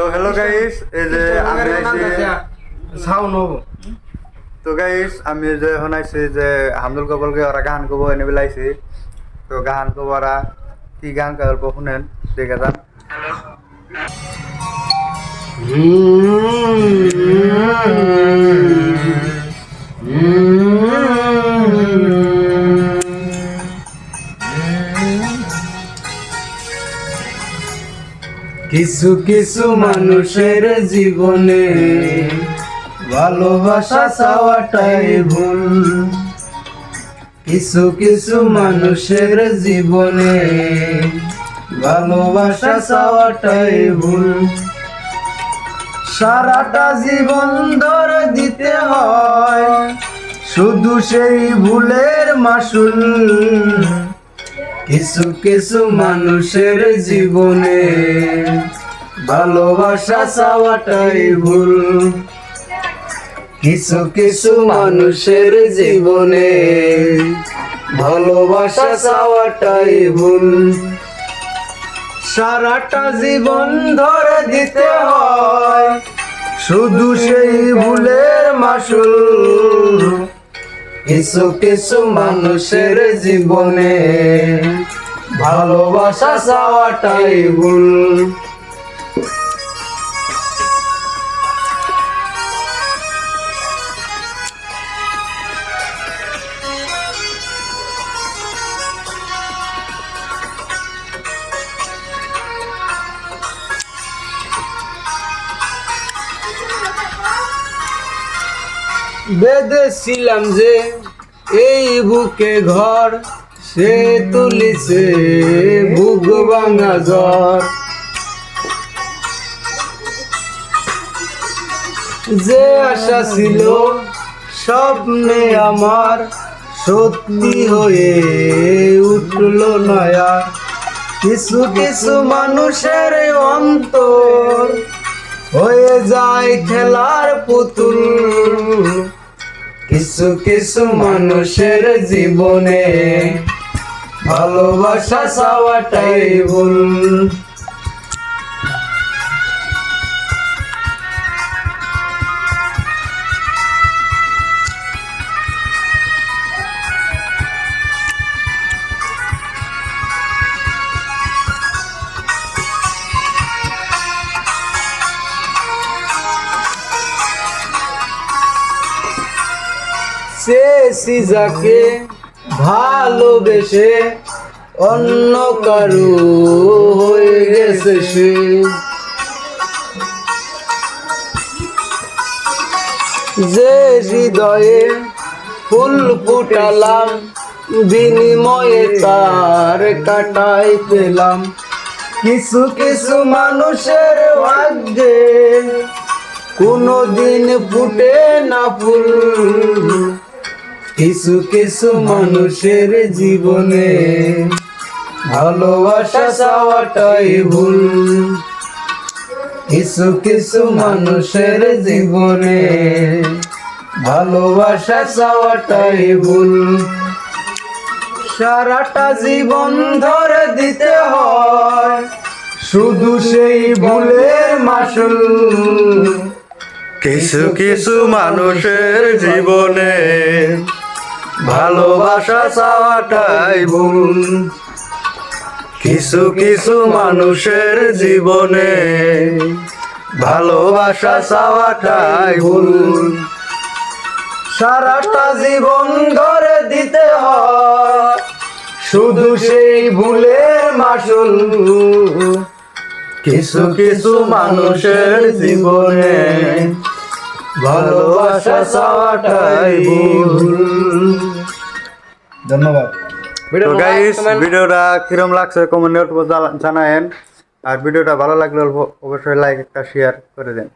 তো hello guys, এই যে আমি তো গাইস আমি যে এখন আইছি যে হামদুল কবলকে ওরা গান কব এনে বেলাইছি। তো গান কব ওরা কি গান করবো শুনেন, দেখে যান। কিছু কিছু মানুষের জীবনে ভালোবাসা চাওয়াটাই ভুল। কিছু কিছু মানুষের জীবনে ভালোবাসা চাওয়াটাই ভুল। সারাটা জীবন ধরে দিতে হয় শুধু সেই ভুলের মাসুল। কিছু কিছু মানুষের জীবনে ভালোবাসা চাওয়াটাই ভুল। কিছু কিছু মানুষের জীবনে ভালোবাসা চাওয়াটাই ভুল। সারাটা জীবন ধরে দিতে হয় শুধু সেই ভুলের মাসুল। কিছু কিছু মানুষের জীবনে ভালোবাসা চাওয়াটাই ভুল। বেঁধেছিলাম যে এই বুকে ঘর, সে তুলিছে বুক ভাঙা জ্বর। যে আশা ছিল স্বপ্নে আমার সত্যি হয়ে উঠলো না আর। কিছু কিছু মানুষের অন্তর হয়ে যায় খেলার পুতুল। কিছু কিছু মানুষের জীবনে ভালোবাসা চাওয়াটাই ভুল। সে যাকে ভালোবেসে অন্য কারু হয়ে গেছে সে। যে হৃদয়ে ফুল ফুটালাম বিনিময়ে তার কাটাই পেলাম। কিছু কিছু মানুষের ভাগ্যে কোনদিন ফুটে না ফুল। কিছু কিছু মানুষের জীবনে ভালোবাসা চাওয়াটাই ভুল। কিছু কিছু মানুষের জীবনে ভালোবাসা চাওয়াটাই ভুল। সারাটা জীবন ধরে দিতে হয় শুধু সেই ভুলের মাসুল। কিছু কিছু মানুষের জীবনে ভালোবাসা চাওয়াটাই ভুল। কিছু কিছু মানুষের জীবনে ভালোবাসা চাওয়াটাই ভুল। সারাটা জীবন ধরে দিতে হয় শুধু সেই ভুলের মাসুল। কিছু কিছু মানুষের জীবনে ভালোবাসা চাওয়াটাই ভুল। ধন্যবাদ। তো গাইস, ভিডিওটা কিরম লাগছে কমেন্টে জানায়েন। আর ভিডিওটা ভালো লাগলে অবশ্যই লাইক একটা শেয়ার করে দেন।